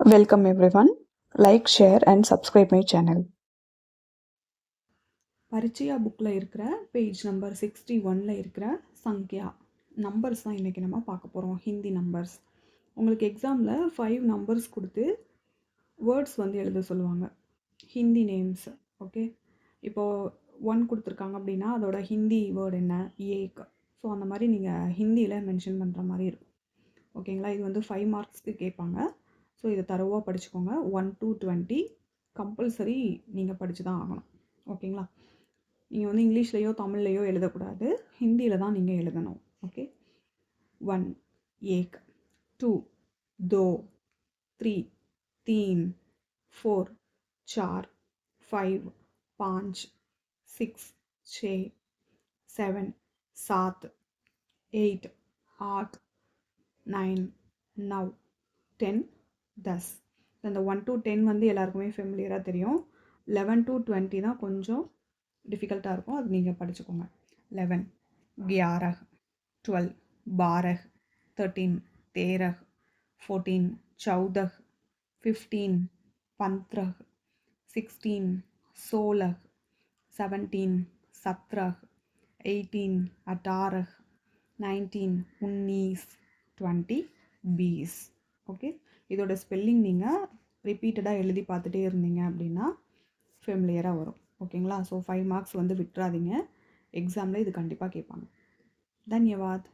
Welcome everyone. Like, share and subscribe my channel. பரிச்சயா புக்கில் இருக்கிற page number 61 இருக்கிற சங்கியா numbers தான் இன்றைக்கி நம்ம பார்க்க போகிறோம். ஹிந்தி நம்பர்ஸ். உங்களுக்கு எக்ஸாமில் 5 நம்பர்ஸ் கொடுத்து வேர்ட்ஸ் வந்து எழுத சொல்லுவாங்க, ஹிந்தி நேம்ஸ். ஓகே, இப்போது 1 கொடுத்துருக்காங்க அப்படின்னா அதோட ஹிந்தி வேர்டு என்ன, ஏக். ஸோ அந்த மாதிரி நீங்கள் ஹிந்தியில் மென்ஷன் பண்ணுற மாதிரி இருக்கும். ஓகேங்களா, இது வந்து 5 மார்க்ஸ்க்கு கேட்பாங்க. ஸோ இதை தரவாக படிச்சுக்கோங்க. 1 to 20 கம்பல்சரி நீங்கள் படித்து தான் ஆகணும். ஓகேங்களா, நீங்கள் வந்து இங்கிலீஷ்லேயோ தமிழ்லையோ எழுதக்கூடாது, ஹிந்தியில் தான் நீங்கள் எழுதணும். ஓகே, 1 ஏக், 2 दो, 3 तीन, 4 चार, 5 पाँच, 6 छः, 7 सात, 8 आठ, 9 9 10 10. இந்த 1 to 10 வந்து எல்லாருக்குமே ஃபெமிலியராக தெரியும். 11 to 20 தான் கொஞ்சம் டிஃபிகல்ட்டாக இருக்கும், அது நீங்கள் படிச்சுக்கோங்க. 11 11 12 12 13 13 14 14 15 15 16 16 17 17 18 18 19 19 20 20. ஓகே, இதோட ஸ்பெல்லிங் நீங்கள் ரிப்பீட்டடாக எழுதி பார்த்துட்டே இருந்தீங்க அப்படின்னா ஃபெமிலியராக வரும். ஓகேங்களா, ஸோ 5 மார்க்ஸ் வந்து விட்டுறாதீங்க, எக்ஸாமில் இது கண்டிப்பாக கேட்பாங்க. தன்யவாத்.